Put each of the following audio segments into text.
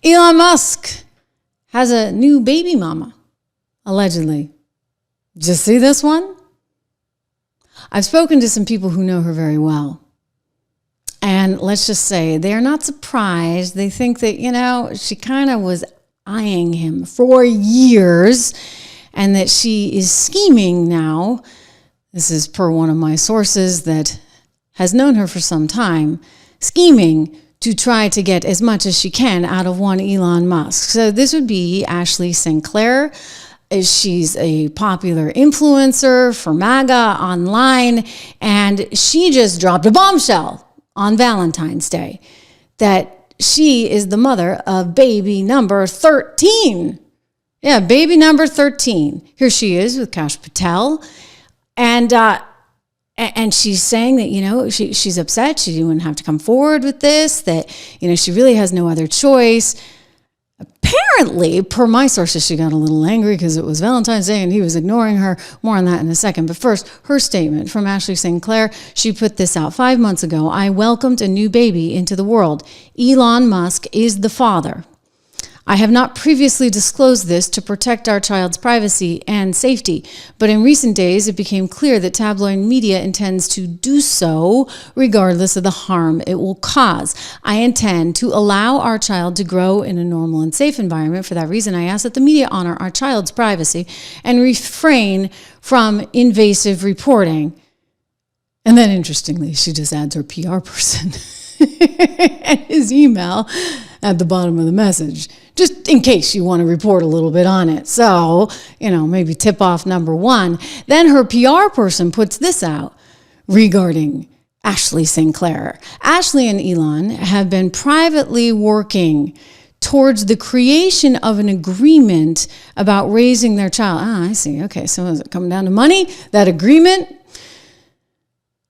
Elon Musk has a new baby mama, allegedly. Did you see this one? I've spoken to some people who know her very well. And let's just say they're not surprised. They think that, she kind of was eyeing him for years and that she is scheming now. This is per one of my sources that has known her for some time, scheming to try to get as much as she can out of one Elon Musk. So this would be Ashley Sinclair. She's a popular influencer for MAGA online, and she just dropped a bombshell on Valentine's Day that she is the mother of baby number 13. Yeah, baby number 13. Here she is with Kash Patel. And she's saying that, she's upset. She didn't have to come forward with this, that, she really has no other choice. Apparently, per my sources, she got a little angry because it was Valentine's Day and he was ignoring her. More on that in a second. But first, her statement from Ashley Sinclair. She put this out 5 months ago. I welcomed a new baby into the world. Elon Musk is the father. I have not previously disclosed this to protect our child's privacy and safety, but in recent days it became clear that tabloid media intends to do so regardless of the harm it will cause. I intend to allow our child to grow in a normal and safe environment. For that reason, I ask that the media honor our child's privacy and refrain from invasive reporting. And then interestingly, she just adds her PR person and his email at the bottom of the message, just in case you want to report a little bit on it. So, maybe tip off number one. Then her PR person puts this out regarding Ashley Sinclair. Ashley and Elon have been privately working towards the creation of an agreement about raising their child. I see. Okay, so is it coming down to money? That agreement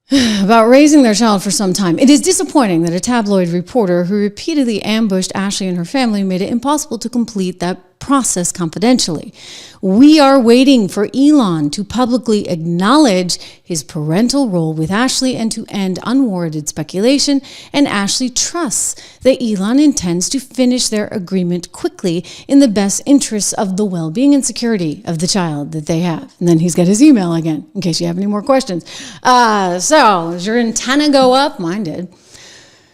about raising their child for some time. It is disappointing that a tabloid reporter who repeatedly ambushed Ashley and her family made it impossible to complete that process confidentially. We are waiting for Elon to publicly acknowledge his parental role with Ashley and to end unwarranted speculation, and Ashley trusts that Elon intends to finish their agreement quickly in the best interests of the well-being and security of the child that they have. And then he's got his email again, in case you have any more questions. So, does your antenna go up? Mine did.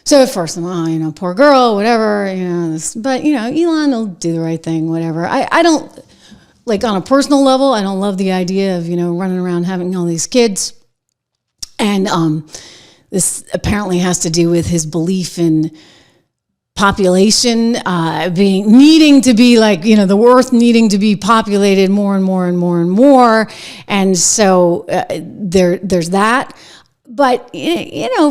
So at first I'm, poor girl, whatever, but, Elon will do the right thing, whatever. I don't, on a personal level, I don't love the idea of, running around having all these kids. And this apparently has to do with his belief in population needing to be the earth needing to be populated more and more and more and more. And so there's that. But,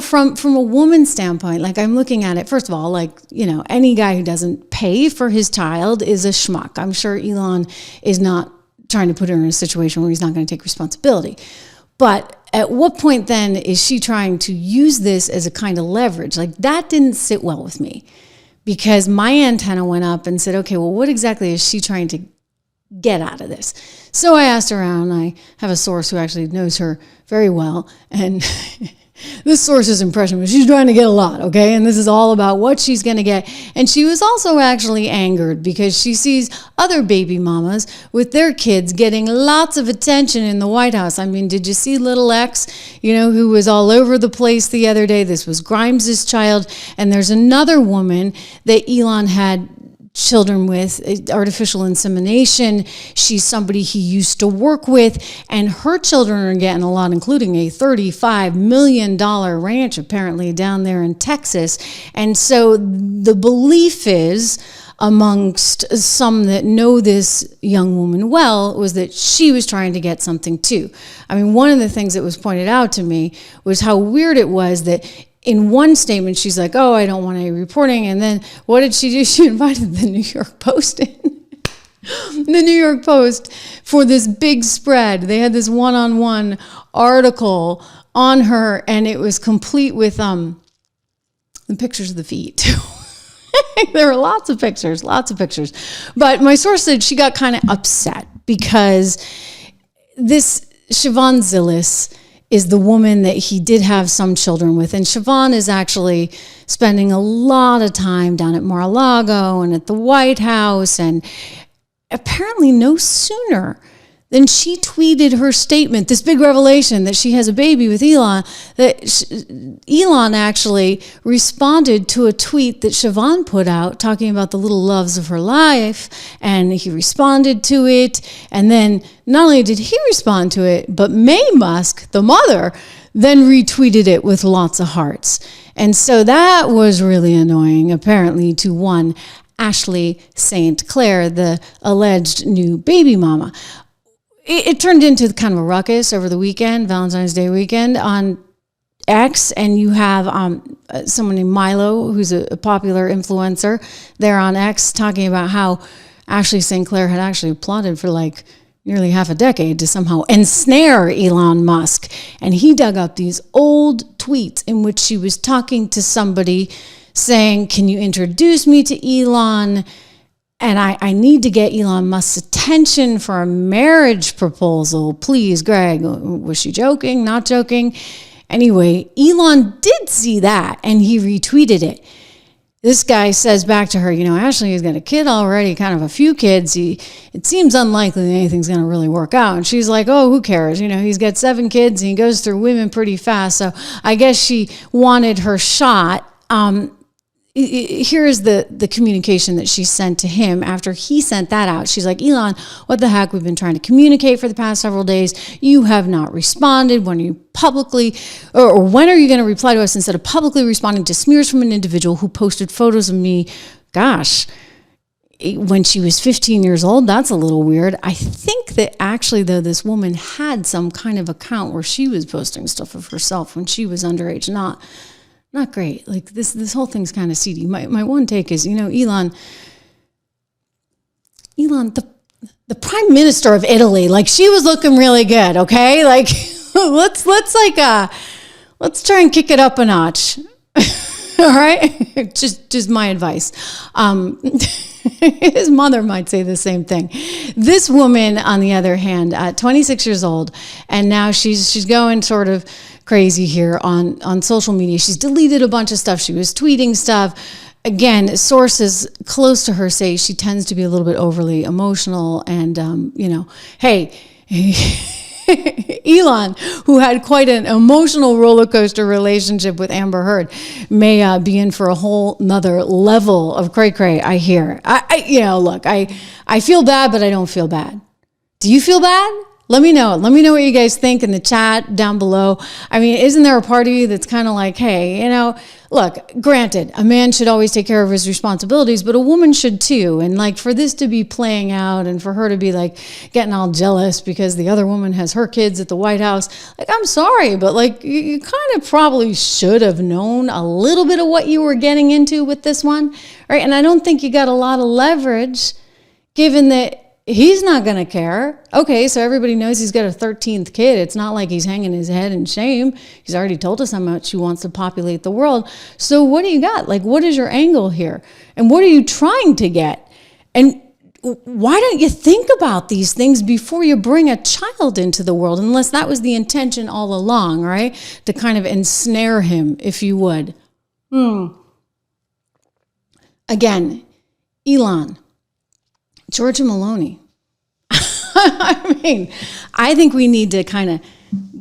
from a woman's standpoint, I'm looking at it, first of all, any guy who doesn't pay for his child is a schmuck. I'm sure Elon is not trying to put her in a situation where he's not going to take responsibility. But at what point then is she trying to use this as a kind of leverage? That didn't sit well with me, because my antenna went up and said, okay, well, what exactly is she trying to get out of this? So I asked around. I have a source who actually knows her very well, and this source's impression was she's trying to get a lot, okay? And this is all about what she's going to get. And she was also actually angered because she sees other baby mamas with their kids getting lots of attention in the White House. I mean, did you see little X, who was all over the place the other day? This was Grimes's child. And there's another woman that Elon had children with artificial insemination. She's somebody he used to work with, and her children are getting a lot, including a $35 million ranch apparently down there in Texas. And so the belief is, amongst some that know this young woman well, was that she was trying to get something too. I mean, one of the things that was pointed out to me was how weird it was that in one statement, she's like, oh, I don't want any reporting. And then what did she do? She invited the New York Post in. The New York Post for this big spread. They had this one-on-one article on her, and it was complete with the pictures of the feet, too. There were lots of pictures. But my source said she got kind of upset because this Siobhan Zillis is the woman that he did have some children with. And Siobhan is actually spending a lot of time down at Mar-a-Lago and at the White House. And apparently no sooner than she tweeted her statement, this big revelation that she has a baby with Elon, that Elon actually responded to a tweet that Siobhan put out talking about the little loves of her life, and he responded to it. And then not only did he respond to it, but May Musk, the mother, then retweeted it with lots of hearts. And so that was really annoying, apparently, to one Ashley St. Clair, the alleged new baby mama. It turned into kind of a ruckus over the weekend, Valentine's Day weekend, on X, and you have someone named Milo, who's a popular influencer there on X, talking about how Ashley St. Clair had actually plotted for like nearly half a decade to somehow ensnare Elon Musk. And he dug up these old tweets in which she was talking to somebody saying, can you introduce me to Elon? And I need to get Elon Musk's attention for a marriage proposal. Please, Greg. Was she joking? Not joking? Anyway, Elon did see that, and he retweeted it. This guy says back to her, Ashley has got a kid already, kind of a few kids. It seems unlikely that anything's going to really work out. And she's like, oh, who cares? He's got 7 kids, and he goes through women pretty fast. So I guess she wanted her shot. Here's the communication that she sent to him after he sent that out. She's like, Elon, what the heck? We've been trying to communicate for the past several days. You have not responded. When are you when are you going to reply to us instead of publicly responding to smears from an individual who posted photos of me? Gosh, when she was 15 years old, that's a little weird. I think that actually, though, this woman had some kind of account where she was posting stuff of herself when she was underage. Not great. Like this whole thing's kind of seedy. My one take is, Elon, the prime minister of Italy, like she was looking really good. Okay. Like let's try and kick it up a notch. All right. Just my advice. His mother might say the same thing. This woman, on the other hand, 26 years old, and now she's going sort of crazy here on social media. She's deleted a bunch of stuff. She was tweeting stuff. Again, sources close to her say she tends to be a little bit overly emotional. And, hey, Elon, who had quite an emotional roller coaster relationship with Amber Heard, may be in for a whole nother level of cray-cray, I hear. Look, I feel bad, but I don't feel bad. Do you feel bad? Let me know. Let me know what you guys think in the chat down below. I mean, isn't there a part of you that's kind of like, hey, look, granted, a man should always take care of his responsibilities, but a woman should too. And like for this to be playing out and for her to be like getting all jealous because the other woman has her kids at the White House, like, I'm sorry, but like you kind of probably should have known a little bit of what you were getting into with this one, right? And I don't think you got a lot of leverage given that he's not going to care. Okay, so everybody knows he's got a 13th kid. It's not like he's hanging his head in shame. He's already told us how much he wants to populate the world. So what do you got? Like, what is your angle here? And what are you trying to get? And why don't you think about these things before you bring a child into the world? Unless that was the intention all along, right? To kind of ensnare him, if you would. Again, Elon, Georgia Maloney. I mean, I think we need to kind of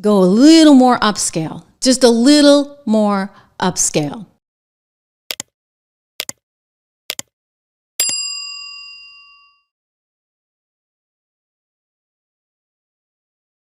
go a little more upscale, just a little more upscale.